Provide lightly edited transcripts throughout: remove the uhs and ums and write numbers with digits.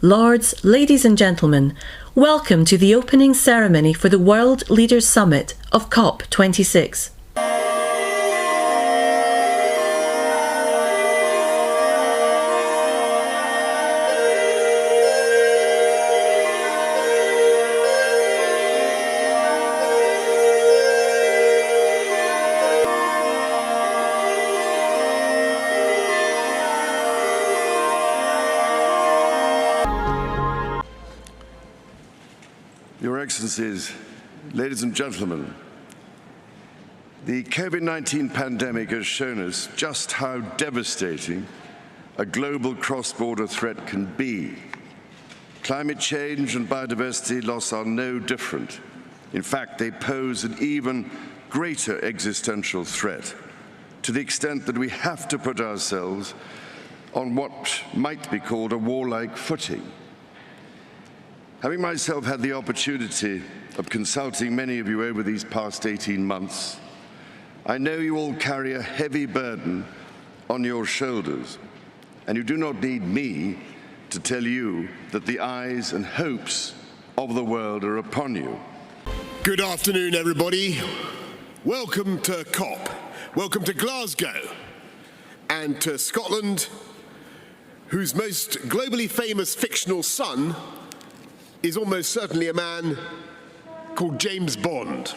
Lords, ladies and gentlemen, welcome to the opening ceremony for the World Leaders Summit of COP26. Your Excellencies, ladies and gentlemen, the COVID-19 pandemic has shown us just how devastating a global cross-border threat can be. Climate change and biodiversity loss are no different. In fact, they pose an even greater existential threat, to the extent that we have to put ourselves on what might be called a warlike footing. Having myself had the opportunity of consulting many of you over these past 18 months, I know you all carry a heavy burden on your shoulders, and you do not need me to tell you that the eyes and hopes of the world are upon you. Good afternoon, everybody. Welcome to COP. Welcome to Glasgow and to Scotland, whose most globally famous fictional son is almost certainly a man called James Bond,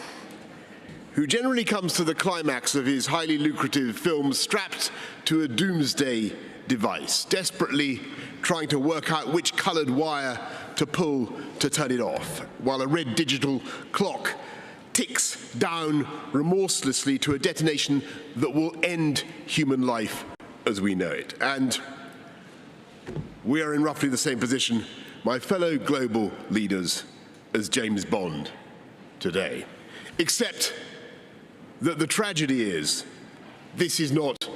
who generally comes to the climax of his highly lucrative films strapped to a doomsday device, desperately trying to work out which coloured wire to pull to turn it off, while a red digital clock ticks down remorselessly to a detonation that will end human life as we know it. And we are in roughly the same position, my fellow global leaders, as James Bond today. Except that the tragedy is, this is not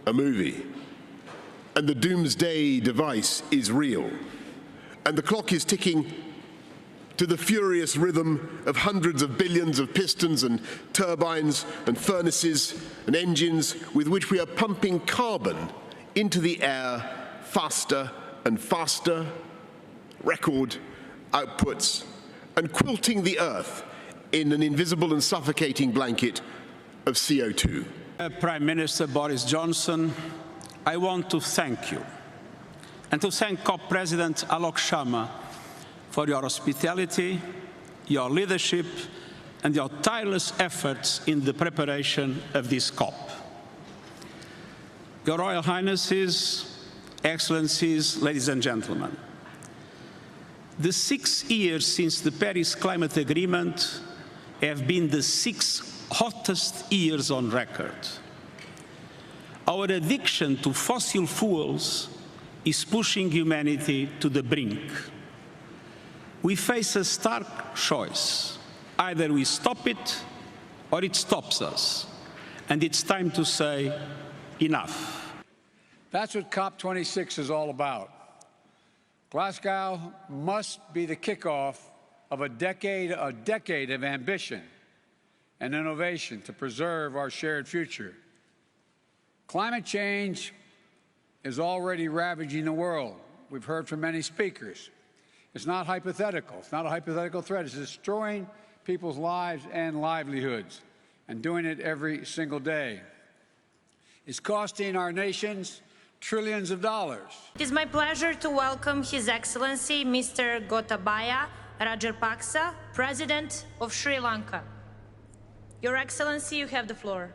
a movie, and the doomsday device is real, and the clock is ticking to the furious rhythm of hundreds of billions of pistons and turbines and furnaces and engines with which we are pumping carbon into the air faster and faster, record outputs, and quilting the earth in an invisible and suffocating blanket of CO2. Prime Minister Boris Johnson, I want to thank you and to thank COP President Alok Sharma for your hospitality, your leadership, and your tireless efforts in the preparation of this COP. Your Royal Highnesses, Excellencies, ladies and gentlemen, the 6 years since the Paris Climate Agreement have been the 6 hottest years on record. Our addiction to fossil fuels is pushing humanity to the brink. We face a stark choice. Either we stop it or it stops us. And it's time to say, enough. That's what COP26 is all about. Glasgow must be the kickoff of a decade of ambition and innovation to preserve our shared future. Climate change is already ravaging the world. We've heard from many speakers. It's not hypothetical. It's not a hypothetical threat. It's destroying people's lives and livelihoods, and doing it every single day. It's costing our nations trillions of dollars. It is my pleasure to welcome His Excellency Mr. Gotabaya Rajapaksa, President of Sri Lanka. Your Excellency, you have the floor.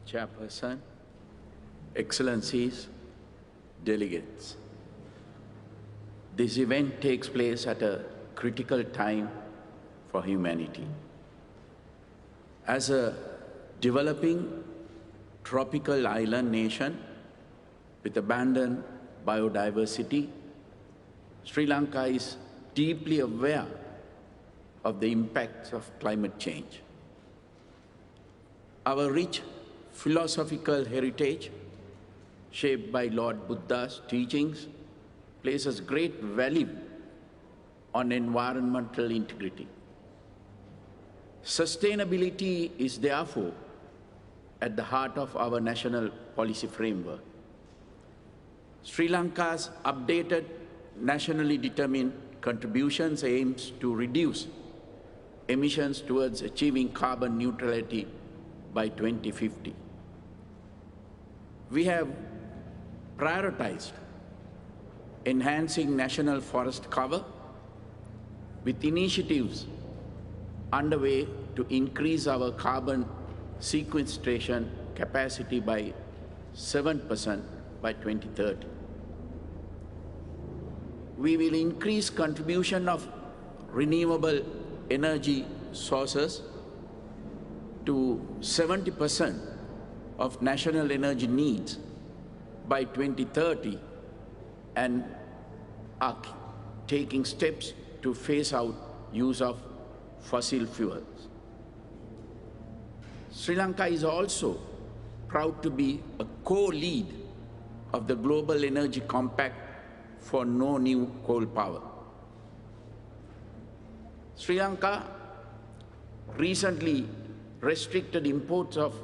Chairperson, Excellencies, delegates. This event takes place at a critical time for humanity. As a developing tropical island nation with abundant biodiversity, Sri Lanka is deeply aware of the impacts of climate change. Our rich philosophical heritage, shaped by Lord Buddha's teachings, places great value on environmental integrity. Sustainability is therefore at the heart of our national policy framework. Sri Lanka's updated nationally determined contributions aims to reduce emissions towards achieving carbon neutrality by 2050. We have prioritized enhancing national forest cover with initiatives underway to increase our carbon sequestration capacity by 7% by 2030. We will increase contribution of renewable energy sources to 70% of national energy needs by 2030 and are taking steps to phase out use of fossil fuels. Sri Lanka is also proud to be a co-lead of the Global Energy Compact for no new coal power. Sri Lanka recently restricted imports of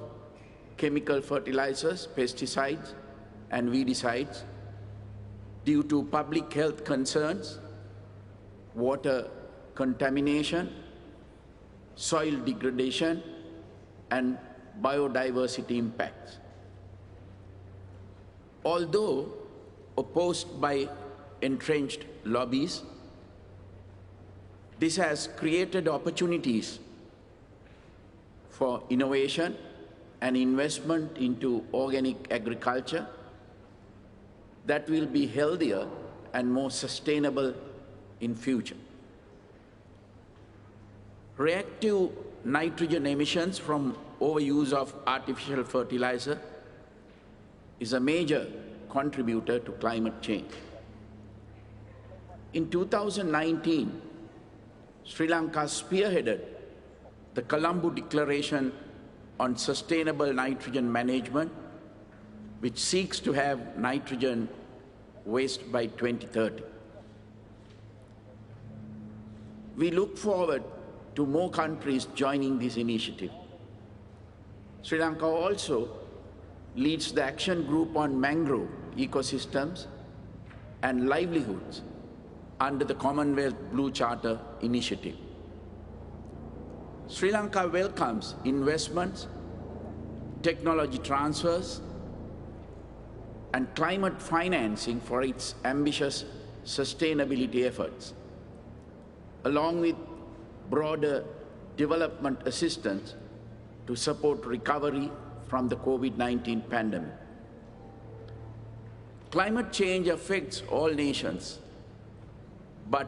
chemical fertilizers, pesticides, and weedicides due to public health concerns, water contamination, soil degradation, and biodiversity impacts. Although opposed by entrenched lobbies, this has created opportunities for innovation and investment into organic agriculture that will be healthier and more sustainable in future. Reactive nitrogen emissions from overuse of artificial fertilizer is a major contributor to climate change. In 2019, Sri Lanka spearheaded the Colombo Declaration on Sustainable Nitrogen Management, which seeks to have nitrogen waste by 2030. We look forward to more countries joining this initiative. Sri Lanka also leads the Action Group on Mangrove Ecosystems and Livelihoods under the Commonwealth Blue Charter initiative. Sri Lanka welcomes investments, technology transfers, and climate financing for its ambitious sustainability efforts, along with broader development assistance to support recovery from the COVID-19 pandemic. Climate change affects all nations, but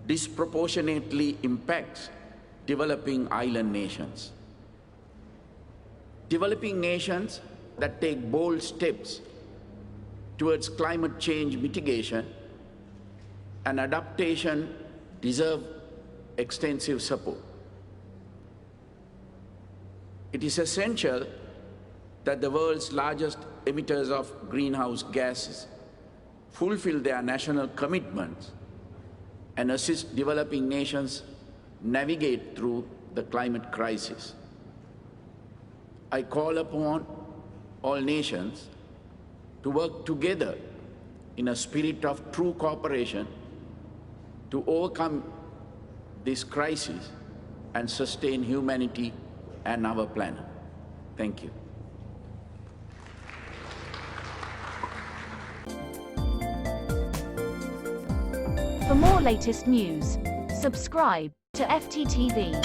disproportionately impacts developing island nations. Developing nations that take bold steps towards climate change mitigation and adaptation deserve extensive support. It is essential that the world's largest emitters of greenhouse gases fulfill their national commitments and assist developing nations navigate through the climate crisis. I call upon all nations to work together in a spirit of true cooperation to overcome this crisis and sustain humanity and our planet. Thank you. For more latest news, subscribe to FTTV.